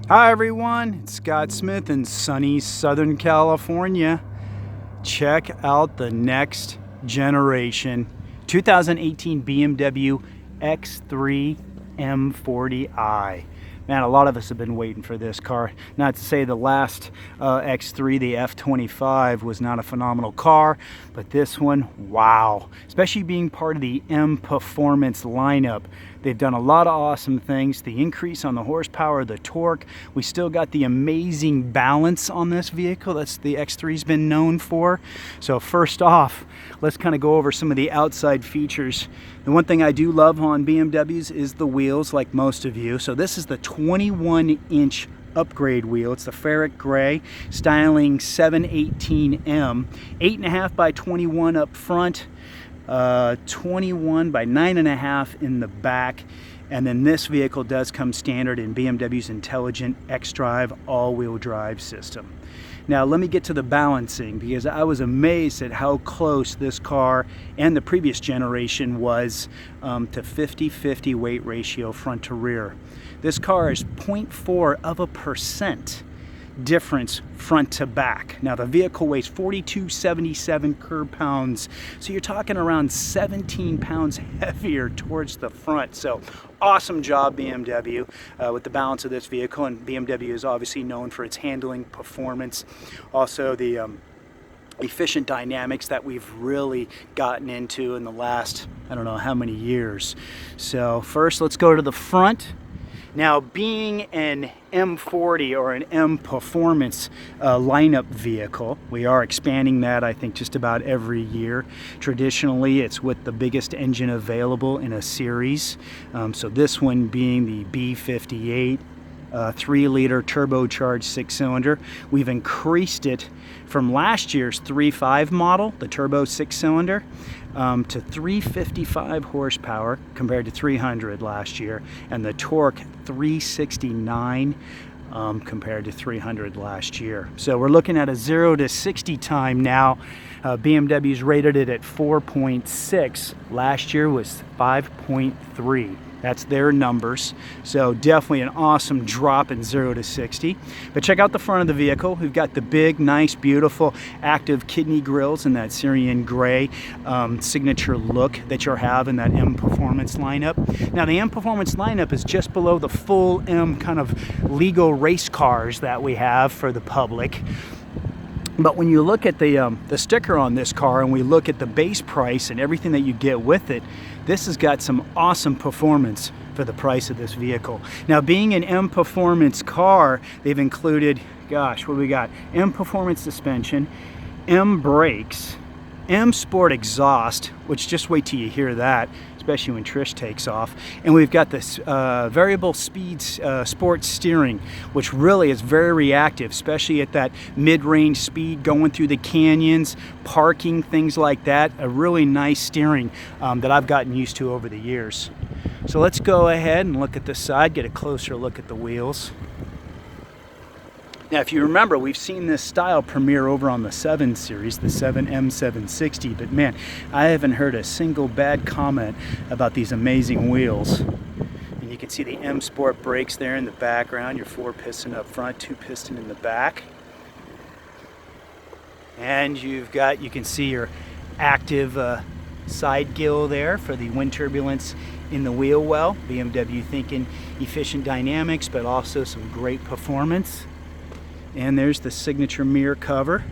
Hi everyone, it's Scott Smith in sunny Southern California. Check out the next generation 2018 BMW X3 M40i. Man, a lot of us have been waiting for this car. Not to say the last X3, the F25, was not a phenomenal car, but this one, wow. Especially being part of the M Performance lineup. They've done a lot of awesome things. The increase on the horsepower, the torque. We still got the amazing balance on this vehicle. That's the X3's been known for. So first off, let's kind of go over some of the outside features. The one thing I do love on BMWs is the wheels, like most of you. So this is the 21-inch upgrade wheel. It's the ferric gray, styling 718M, 8.5 by 21 up front, 21 by 9.5 in the back. And then this vehicle does come standard in BMW's intelligent xDrive all-wheel drive system. Now let me get to the balancing, because I was amazed at how close this car and the previous generation was to 50-50 weight ratio front to rear. This car is 0.4% difference front to back. Now the vehicle weighs 4,277 curb pounds, so you're talking around 17 pounds heavier towards the front. So awesome job BMW with the balance of this vehicle, and BMW is obviously known for its handling performance, also the efficient dynamics that we've really gotten into in the last I don't know how many years. So first let's go to the front. Now, being an M40 or an M Performance lineup vehicle, we are expanding that, I think, just about every year. Traditionally, it's with the biggest engine available in a series. So this one being the B58 3-liter turbocharged 6-cylinder. We've increased it from last year's 3.5 model, the turbo 6-cylinder, to 355 horsepower compared to 300 last year, and the torque 369 compared to 300 last year. So we're looking at a 0 to 60 time now. BMW's rated it at 4.6. Last year was 5.3. That's their numbers. So definitely an awesome drop in 0 to 60. But check out the front of the vehicle. We've got the big, nice, beautiful, active kidney grills in that Syrian gray signature look that you'll have in that M Performance lineup. Now the M Performance lineup is just below the full M kind of legal race cars that we have for the public. But when you look at the sticker on this car, and we look at the base price and everything that you get with it, this has got some awesome performance for the price of this vehicle. Now, being an M Performance car, they've included, gosh, what do we got? M Performance suspension, M brakes, M Sport exhaust, which just wait till you hear that, especially when Trish takes off. And we've got this variable speed sport steering, which really is very reactive, especially at that mid-range speed, going through the canyons, parking, things like that. A really nice steering that I've gotten used to over the years. So let's go ahead and look at the side, get a closer look at the wheels. Now, if you remember, we've seen this style premiere over on the 7 Series, the 7M760, but man, I haven't heard a single bad comment about these amazing wheels. And you can see the M Sport brakes there in the background, your 4-piston up front, 2-piston in the back. And you can see your active side gill there for the wind turbulence in the wheel well. BMW thinking efficient dynamics, but also some great performance. And there's the signature mirror cover.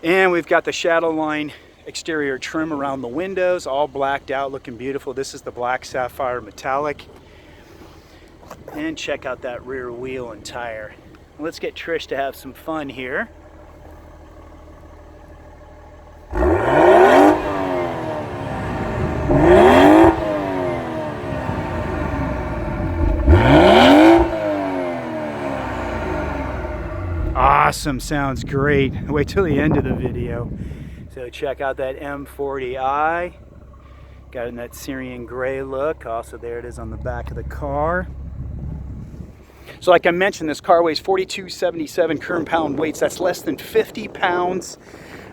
And we've got the Shadowline exterior trim around the windows, all blacked out, looking beautiful. This is the black sapphire metallic. And check out that rear wheel and tire. Let's get Trish to have some fun here. Awesome, sounds great. Wait till the end of the video. So check out that M40i. Got it in that Syrian gray look. Also there it is on the back of the car. So like I mentioned, this car weighs 4,277 curb pound weights. That's less than 50 pounds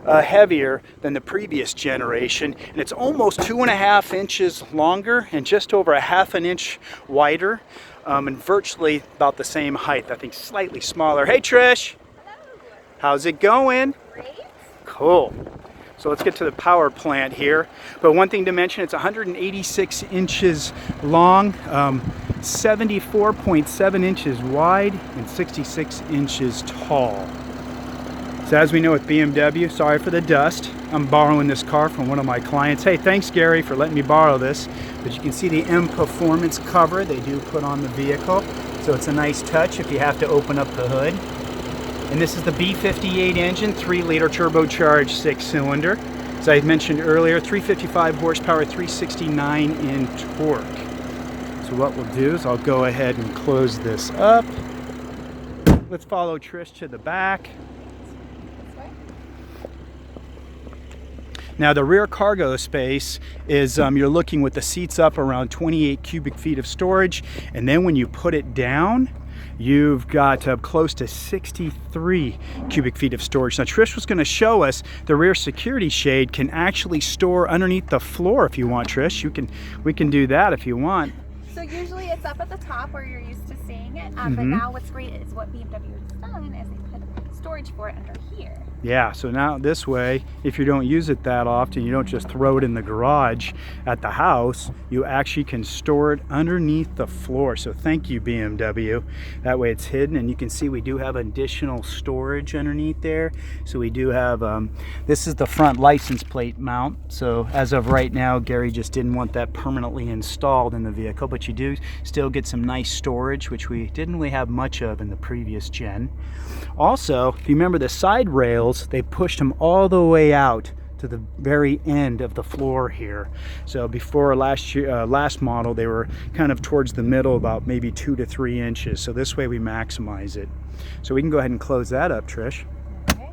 heavier than the previous generation, and it's almost 2.5 inches longer and just over 1/2 inch wider. and virtually about the same height. I think slightly smaller. Hey Trish! Hello. How's it going? Great. Cool. So let's get to the power plant here. But one thing to mention, it's 186 inches long, 74.7 inches wide, and 66 inches tall. So as we know with BMW, sorry for the dust, I'm borrowing this car from one of my clients. Hey, thanks Gary for letting me borrow this. But you can see the M Performance cover they do put on the vehicle. So it's a nice touch if you have to open up the hood. And this is the B58 engine, 3-liter turbocharged 6-cylinder. As I mentioned earlier, 355 horsepower, 369 in torque. So what we'll do is I'll go ahead and close this up. Let's follow Trish to the back. Now the rear cargo space is, you're looking with the seats up around 28 cubic feet of storage, and then when you put it down, you've got close to 63 cubic feet of storage. Now Trish was going to show us the rear security shade can actually store underneath the floor if you want, Trish. We can do that if you want. So usually it's up at the top where you're used to seeing it, but now what's great is what BMW has done is they put storage for it under here. Yeah, so now this way, if you don't use it that often, you don't just throw it in the garage at the house, you actually can store it underneath the floor. So thank you, BMW. That way it's hidden, and you can see we do have additional storage underneath there. So we do have, this is the front license plate mount. So as of right now, Gary just didn't want that permanently installed in the vehicle, but you do still get some nice storage, which we didn't really have much of in the previous gen. Also, if you remember the side rails, they pushed them all the way out to the very end of the floor here. So before last model, they were kind of towards the middle, about maybe 2 to 3 inches. So this way we maximize it. So we can go ahead and close that up, Trish. Okay.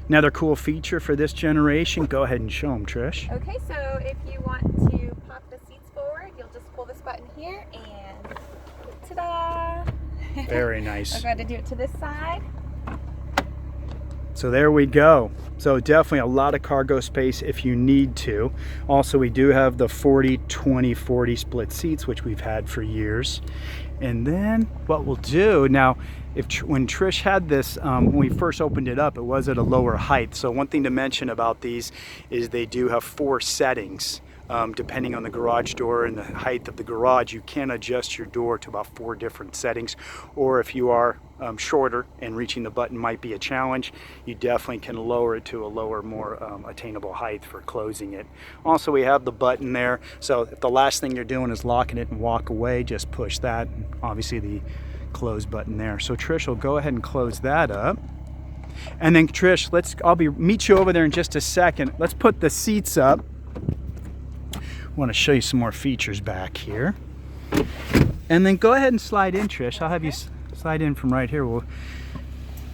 Another cool feature for this generation, go ahead and show them, Trish. Okay, so if you want to pop the seats forward, you'll just pull this button here and ta-da! Very nice. I'm going to do it to this side. So there we go. So definitely a lot of cargo space if you need to. Also, we do have the 40-20-40 split seats, which we've had for years. And then what we'll do now, when Trish had this, when we first opened it up, it was at a lower height. So one thing to mention about these is they do have 4 settings. Depending on the garage door and the height of the garage, you can adjust your door to about 4 different settings. Or if you are shorter and reaching the button might be a challenge, you definitely can lower it to a lower, more attainable height for closing it. Also, we have the button there, so if the last thing you're doing is locking it and walk away, just push that. Obviously the close button there. So Trish will go ahead and close that up. And then Trish, I'll meet you over there in just a second. Let's put the seats up. I want to show you some more features back here. And then go ahead and slide in, Trish. I'll have you slide in from right here.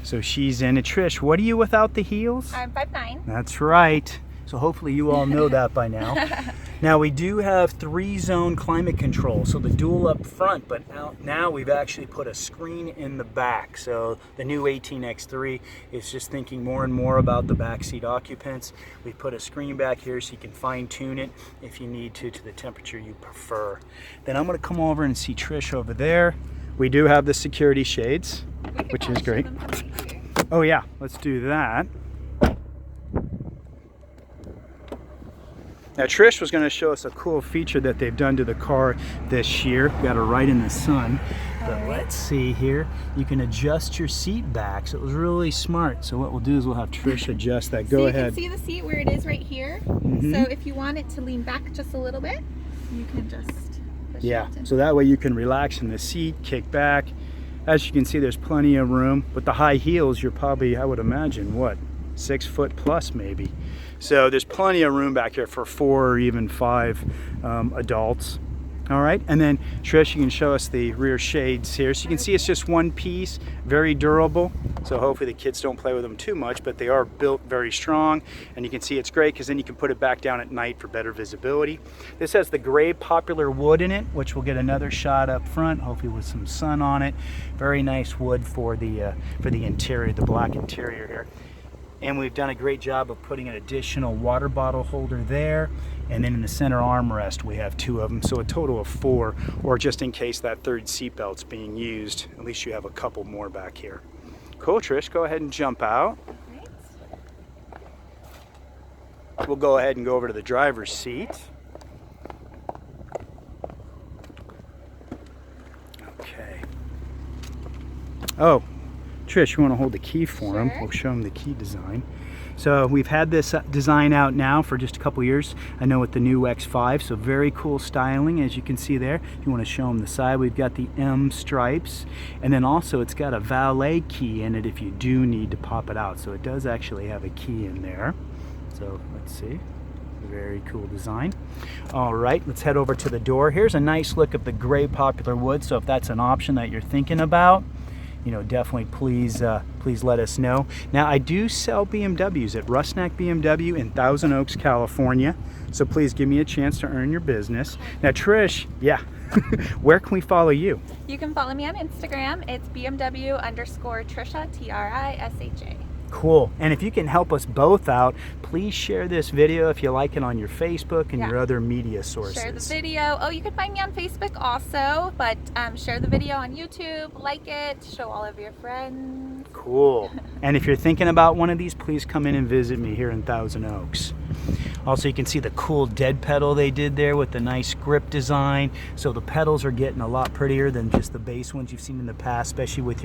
So she's in it. Trish, what are you without the heels? I'm 5'9". That's right. So hopefully you all know that by now. Now we do have 3-zone climate control, so the dual up front, but now we've actually put a screen in the back. So the new 18X3 is just thinking more and more about the backseat occupants. We put a screen back here so you can fine tune it if you need to the temperature you prefer. Then I'm going to come over and see Trish over there. We do have the security shades, which is great. Oh yeah, let's do that. Now Trish was going to show us a cool feature that they've done to the car this year. Got her right in the sun. But let's see here. You can adjust your seat back. So it was really smart. So what we'll do is we'll have Trish adjust that. Go ahead. So you can see the seat where it is right here. So if you want it to lean back just a little bit, you can just push it in. So that way you can relax in the seat, kick back. As you can see, there's plenty of room. With the high heels, you're probably, I would imagine, what, 6 foot plus maybe. So there's plenty of room back here for 4 or even 5 adults. All right, and then Trish, you can show us the rear shades here. So you can see it's just one piece, very durable. So hopefully the kids don't play with them too much, but they are built very strong. And you can see it's great because then you can put it back down at night for better visibility. This has the gray poplar wood in it, which we'll get another shot up front, hopefully with some sun on it. Very nice wood for the interior, the black interior here. And we've done a great job of putting an additional water bottle holder there. And then in the center armrest, we have 2 of them. So a total of 4, or just in case that third seatbelt's being used, at least you have a couple more back here. Cool, Trish, go ahead and jump out. Right. We'll go ahead and go over to the driver's seat. Okay. Oh, Trish, you want to hold the key for him? We'll show him the key design. So we've had this design out now for just a couple years. I know with the new X5, so very cool styling as you can see there. If you want to show them the side, we've got the M stripes, and then also it's got a valet key in it if you do need to pop it out. So it does actually have a key in there. So let's see. Very cool design. All right, let's head over to the door. Here's a nice look of the gray popular wood. So if that's an option that you're thinking about, you know, definitely please let us know. Now, I do sell BMWs at Rusnak BMW in Thousand Oaks, California. So please give me a chance to earn your business. Now, Trish, yeah, where can we follow you? You can follow me on Instagram. It's BMW_Trisha, Trisha. Cool. And if you can help us both out, please share this video if you like it on your Facebook and your other media sources. Share the video. Oh, you can find me on Facebook also, but share the video on YouTube, like it, show all of your friends. Cool. And if you're thinking about one of these, please come in and visit me here in Thousand Oaks. Also, you can see the cool dead pedal they did there with the nice grip design. So the pedals are getting a lot prettier than just the base ones you've seen in the past, especially with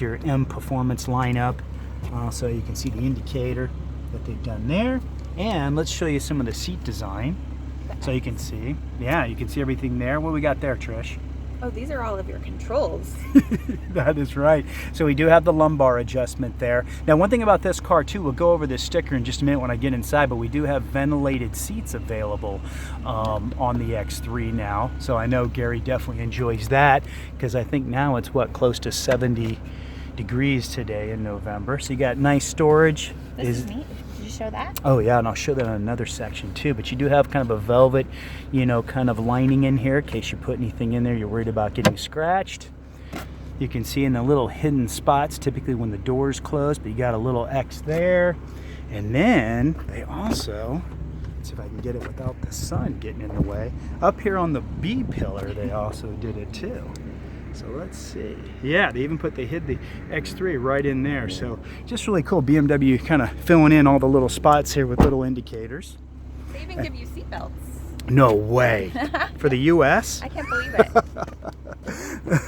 your M Performance lineup. So you can see the indicator that they've done there. And let's show you some of the seat design. So you can see, you can see everything there. What we got there, Trish? Oh, these are all of your controls. That is right. So we do have the lumbar adjustment there. Now, one thing about this car too, we'll go over this sticker in just a minute when I get inside, but we do have ventilated seats available on the X3 now. So I know Gary definitely enjoys that, because I think now it's close to 70 degrees today in November. So you got nice storage. This is neat. Did you show that? Oh yeah, and I'll show that on another section too. But you do have kind of a velvet, you know, kind of lining in here in case you put anything in there you're worried about getting scratched. You can see in the little hidden spots typically when the doors close, but you got a little X there. And then they also, let's see if I can get it without the sun getting in the way, up here on the B pillar they also did it too. So let's see. Yeah, they even hid the X3 right in there. So just really cool. BMW kind of filling in all the little spots here with little indicators. They even give you seat belts. No way. For the US? I can't believe it.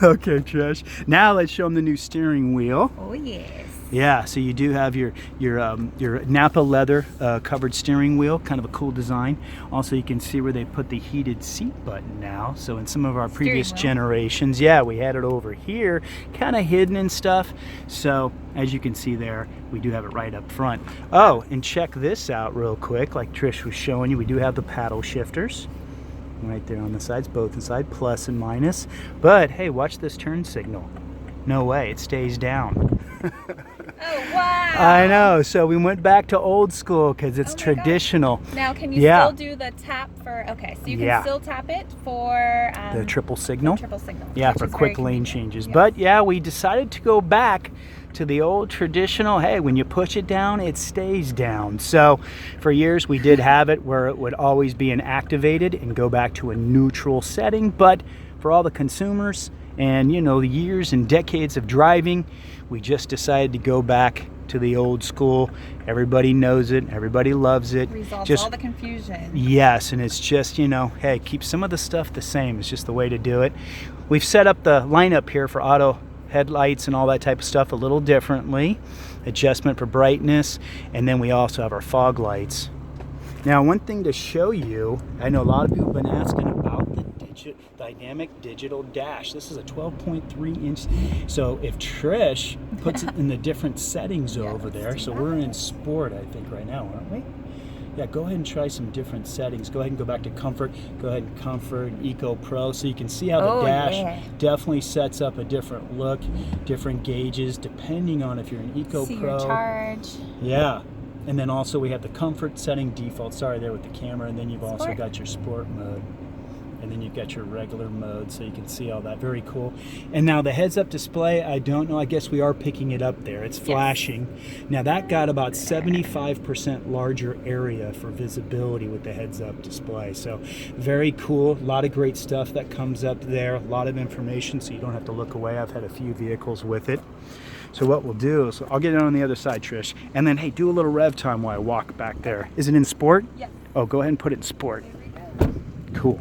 Okay, Trish. Now let's show them the new steering wheel. Oh yes. Yeah, so you do have your Napa leather covered steering wheel, kind of a cool design. Also, you can see where they put the heated seat button now. So in some of our previous generations, we had it over here, kind of hidden and stuff. So as you can see there, we do have it right up front. Oh, and check this out real quick, like Trish was showing you. We do have the paddle shifters right there on the sides, both inside, plus and minus. But hey, watch this turn signal. No way, it stays down. Oh, wow. I know. So we went back to old school because it's traditional. God. Now, can you still do the tap for, okay, so you can still tap it for the triple signal? The triple signal. Yeah, for quick lane changes. Yes. But yeah, we decided to go back to the old traditional, hey, when you push it down, it stays down. So for years we did have it where it would always be inactivated and go back to a neutral setting. But for all the consumers and, you know, the years and decades of driving, we just decided to go back to the old school. Everybody knows it. Everybody loves it. Resolves all the confusion. Yes, and it's just, you know, hey, keep some of the stuff the same. It's just the way to do it. We've set up the lineup here for auto headlights and all that type of stuff a little differently. Adjustment for brightness, and then we also have our fog lights. Now, one thing to show you, I know a lot of people have been asking about the dynamic digital dash. This is a 12.3 inch. So if Trish puts it in the different settings over there, so we're in sport, I think, right now, aren't we? Yeah, go ahead and try some different settings. Go ahead and go back to comfort. Go ahead and comfort, Eco Pro, so you can see how the dash definitely sets up a different look, different gauges, depending on if you're an Eco Pro. Your charge. Yeah. And then also we have the comfort setting default, sorry, there with the camera, and then you've also got your sport mode And then you've got your regular mode, so you can see all that. Very cool. And now the heads-up display, I don't know. I guess we are picking it up there. It's flashing. Yes. Now that got about 75% larger area for visibility with the heads-up display. So very cool. A lot of great stuff that comes up there. A lot of information, so you don't have to look away. I've had a few vehicles with it. So what we'll do is I'll get it on the other side, Trish. And then, hey, do a little rev time while I walk back there. Is it in sport? Yes. Oh, go ahead and put it in sport. Here we go. Cool.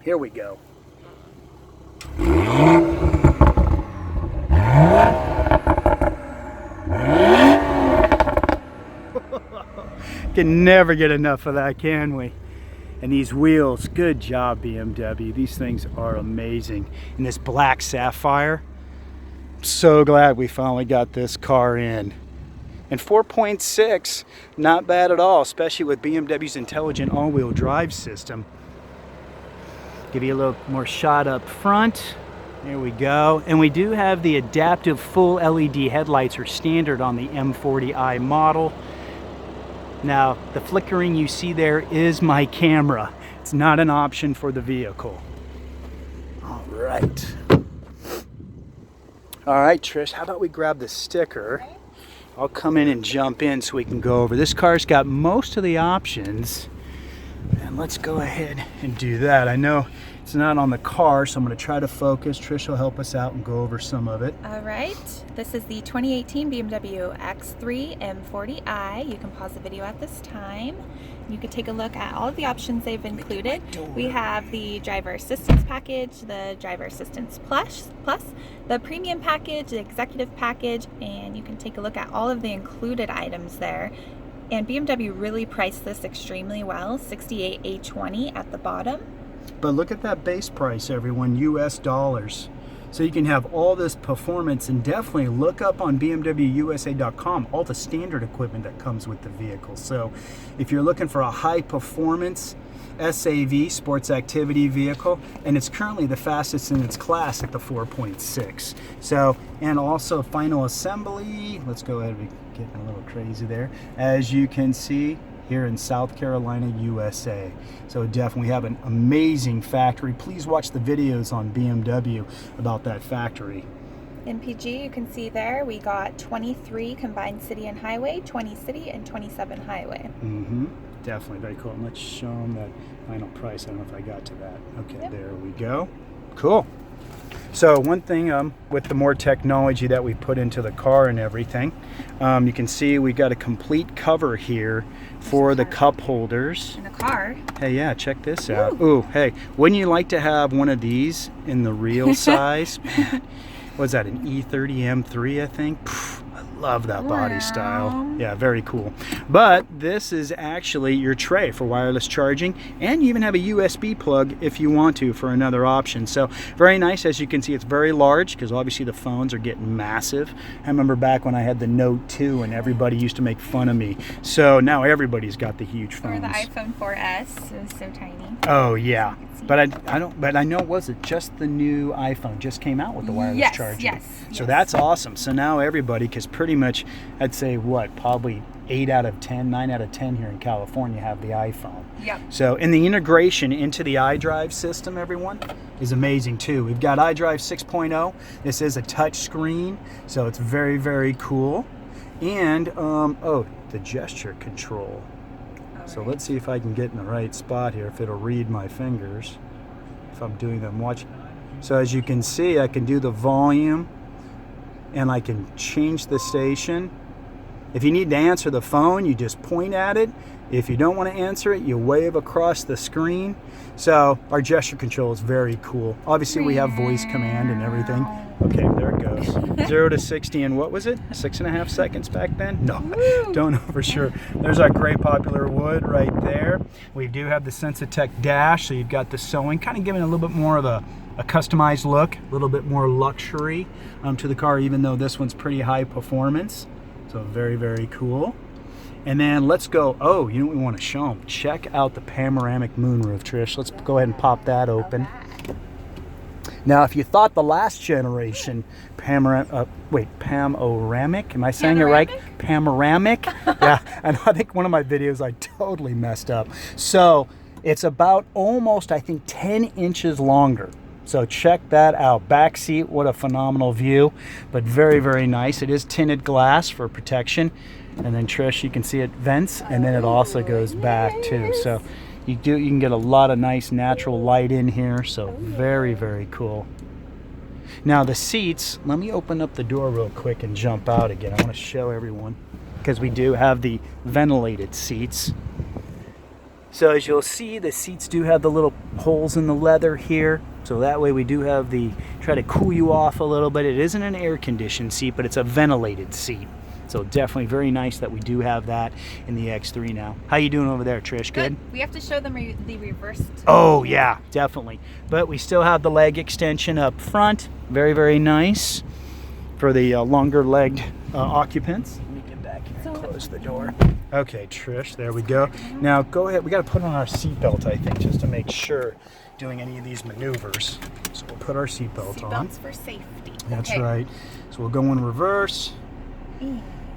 Here we go. Can never get enough of that, can we? And these wheels, good job, BMW. These things are amazing. And this black sapphire, so glad we finally got this car in. And 4.6, not bad at all, especially with BMW's intelligent all-wheel drive system. Give you a little more shot up front. There we go. And we do have the adaptive full LED headlights are standard on the M40i model. Now, the flickering you see there is my camera. It's not an option for the vehicle. All right. All right, Trish, how about we grab the sticker? I'll come in and jump in so we can go over. This car's got most of the options. And let's go ahead and do that. I know it's not on the car, so I'm going to try to focus. Trish will help us out and go over some of it. All right. This is the 2018 BMW X3 M40i. You can pause the video at this time. You can take a look at all of the options they've included. We have the driver assistance package, the driver assistance plus, the premium package, the executive package, and you can take a look at all of the included items there. And BMW really priced this extremely well, $68,820 at the bottom. But look at that base price, everyone, US dollars. So you can have all this performance, and definitely look up on BMWUSA.com all the standard equipment that comes with the vehicle. So if you're looking for a high performance SAV, sports activity vehicle, and it's currently the fastest in its class at the 4.6. So, and also final assembly, let's go ahead, we're getting a little crazy there. As you can see, here in South Carolina, USA. So definitely have an amazing factory. Please watch the videos on BMW about that factory. MPG, you can see there, we got 23 combined city and highway, 20 city, and 27 highway. Definitely, very cool. And let's show them that final price. I don't know if I got to that. Okay, yep. There we go. Cool. So one thing with the more technology that we put into the car and everything, you can see we got a complete cover here for the cup holders. In the car. Hey, yeah, check this out. Ooh, hey, wouldn't you like to have one of these in the real size? What's that, an E30 M3, I think? I love that body style. Yeah, very cool. But this is actually your tray for wireless charging, and you even have a USB plug if you want to for another option. So very nice. As you can see, it's very large because obviously the phones are getting massive. I remember back when I had the Note 2 and everybody used to make fun of me. So now everybody's got the huge phones. Or the iPhone 4S is so tiny. Oh yeah. But I don't. But I know, was it just the new iPhone just came out with the wireless charging? Yes. So that's awesome. So now everybody, because pretty much, I'd say what, probably 8 out of 10, 9 out of 10 here in California have the iPhone. Yep. So, and the integration into the iDrive system, everyone, is amazing too. We've got iDrive 6.0. This is a touch screen, so it's very, very cool. And oh, the gesture control. So let's see if I can get in the right spot here, if it'll read my fingers, if I'm doing them watching. So as you can see, I can do the volume, and I can change the station. If you need to answer the phone, you just point at it. If you don't want to answer it, you wave across the screen. So our gesture control is very cool. Obviously we have voice command and everything. Okay, there it goes. 0 to 60 in, what was it, 6.5 seconds back then? No, don't know for sure. There's our gray popular wood right there. We do have the Sensitech dash, so you've got the sewing, kind of giving it a little bit more of a customized look, a little bit more luxury to the car, even though this one's pretty high performance. So very, very cool. And then let's go, oh, you know what we want to show them? Check out the Panoramic Moonroof, Trish. Let's go ahead and pop that open. Now, if you thought the last generation Panoramic, am I saying it right? Panoramic? Yeah, and I think one of my videos I totally messed up. So It's about almost, I think, 10 inches longer. So check that out. Back seat, what a phenomenal view, but very, very nice. It is tinted glass for protection. And then Trish, you can see it vents, and then it also goes back too. So you can get a lot of nice natural light in here. So very, very cool. Now the seats, let me open up the door real quick and jump out again. I want to show everyone, because we do have the ventilated seats. So as you'll see, the seats do have the little holes in the leather here. So that way we do have try to cool you off a little bit. It isn't an air conditioned seat, but it's a ventilated seat. So definitely very nice that we do have that in the X3 now. How you doing over there, Trish? Good? We have to show them the reversed. Oh yeah, definitely. But we still have the leg extension up front. Very, very nice for the longer legged occupants. Let me get back here and close the door. Okay, Trish, there we go. Now go ahead. We got to put on our seatbelt, I think, just to make sure doing any of these maneuvers. So we'll put our seatbelt on. Seatbelts for safety. That's right. So we'll go in reverse.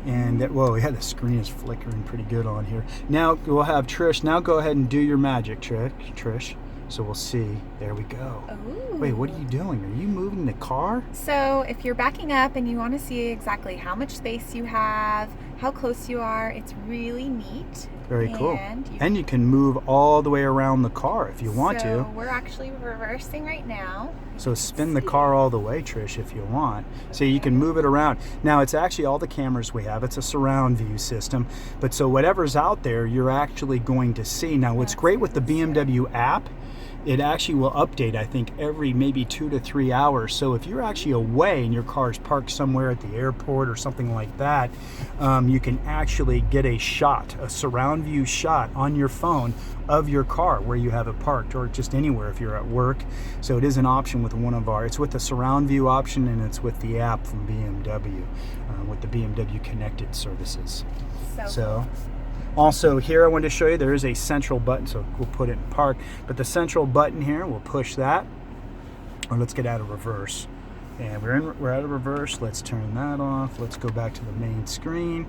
And whoa, yeah, the screen is flickering pretty good on here. Now we'll have Trish. Now go ahead and do your magic trick, Trish. So we'll see. There we go. Ooh. Wait, what are you doing? Are you moving the car? So if you're backing up and you want to see exactly how much space you have, how close you are, it's really neat. Very cool. And you can move all the way around the car if you want to. So we're actually reversing right now. So spin the car all the way, Trish, if you want. So you can move it around. Now, it's actually all the cameras we have. It's a surround view system. But so whatever's out there, you're actually going to see. Now, what's great with the BMW app, it actually will update, I think, every maybe 2 to 3 hours. So if you're actually away and your car's parked somewhere at the airport or something like that, you can actually get a shot, a surround view shot on your phone of your car where you have it parked, or just anywhere if you're at work. So it is an option with one of our, it's with the surround view option, and it's with the app from BMW, with the BMW connected services. So also here I wanted to show you there is a central button, so we'll put it in park, but the central button here, we'll push that, or let's get out of reverse. And we're out of reverse. Let's turn that off. Let's go back to the main screen,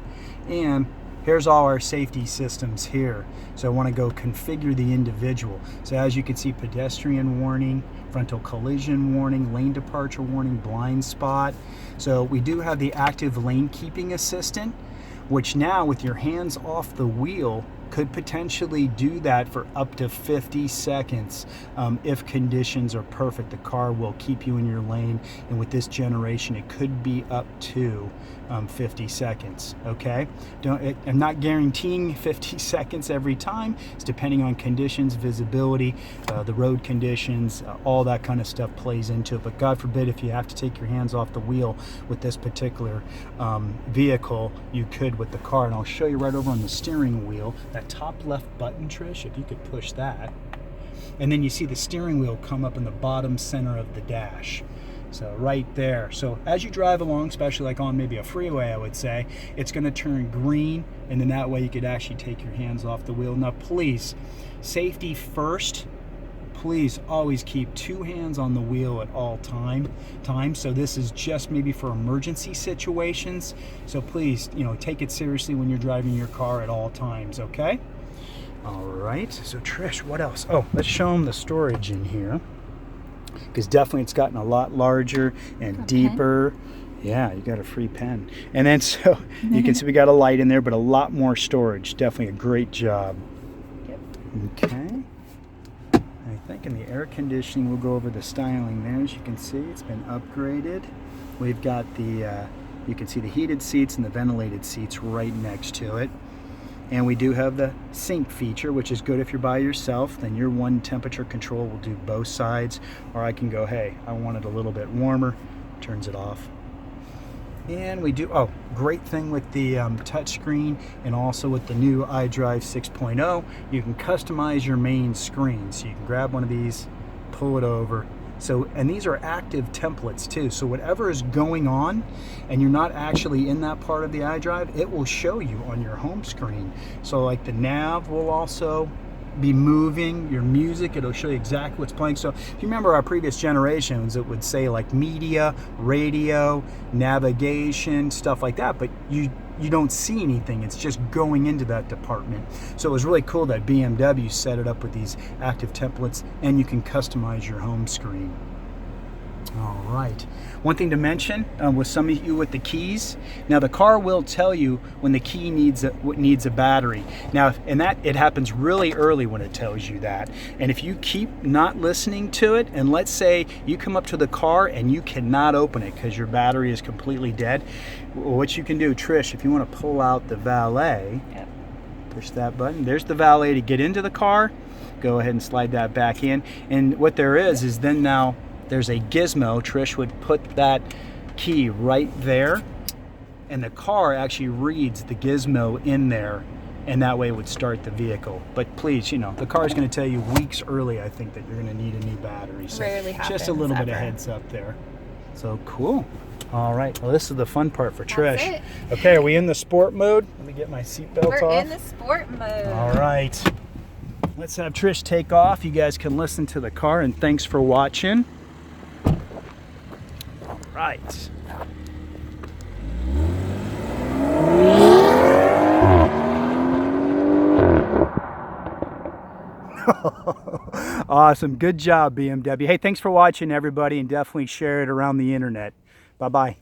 and here's all our safety systems here. So I want to go configure the individual. So as you can see, pedestrian warning, frontal collision warning, lane departure warning, blind spot. So we do have the active lane keeping assistant, which now with your hands off the wheel could potentially do that for up to 50 seconds. If conditions are perfect, the car will keep you in your lane, and with this generation it could be up to 50 seconds. Okay, I'm not guaranteeing 50 seconds every time. It's depending on conditions, visibility, the road conditions, all that kind of stuff plays into it. But God forbid, if you have to take your hands off the wheel with this particular vehicle, you could with the car. And I'll show you right over on the steering wheel, that top left button, Trish, if you could push that, and then you see the steering wheel come up in the bottom center of the dash. So right there. So as you drive along, especially like on maybe a freeway, I would say, it's going to turn green, and then that way you could actually take your hands off the wheel. Now please, safety first. Please always keep 2 hands on the wheel at all times. So this is just maybe for emergency situations. So please, take it seriously when you're driving your car at all times, okay? All right, so Trish, what else? Oh, let's show them the storage in here, because definitely it's gotten a lot larger and deeper. Yeah, you got a free pen. And then so you can see we got a light in there, but a lot more storage. Definitely a great job. Yep. Okay. I think in the air conditioning, we'll go over the styling there. As you can see, it's been upgraded. We've got the, you can see the heated seats and the ventilated seats right next to it. And we do have the sync feature, which is good if you're by yourself. Then your one temperature control will do both sides. Or I can go, hey, I want it a little bit warmer, turns it off. And we do, oh, great thing with the touch screen, and also with the new iDrive 6.0, you can customize your main screen. So you can grab one of these, pull it over. So, and these are active templates too. So whatever is going on and you're not actually in that part of the iDrive, it will show you on your home screen. So like the nav will also be moving your music. It'll show you exactly what's playing. So if you remember our previous generations, it would say like media, radio, navigation, stuff like that, but you don't see anything. It's just going into that department. So it was really cool that BMW set it up with these active templates, and you can customize your home screen. All right. One thing to mention with some of you with the keys, now the car will tell you when the key needs a battery. Now, and that it happens really early when it tells you that. And if you keep not listening to it, and let's say you come up to the car and you cannot open it because your battery is completely dead, what you can do, Trish, if you want to pull out the valet, Yep. push that button. There's the valet to get into the car. Go ahead and slide that back in. And what there is then now there's a gizmo. Trish would put that key right there, and the car actually reads the gizmo in there, and that way it would start the vehicle. But please, the car is going to tell you weeks early, I think, that you're going to need a new battery. So Rarely happens, just a little bit of ever. heads up there. So cool. All right. Well, this is the fun part for Trish. That's it. Okay, are we in the sport mode? Let me get my seatbelt off. We're in the sport mode. All right. Let's have Trish take off. You guys can listen to the car, and thanks for watching. All right. Awesome. Good job, BMW. Hey, thanks for watching, everybody, and definitely share it around the internet. Bye-bye.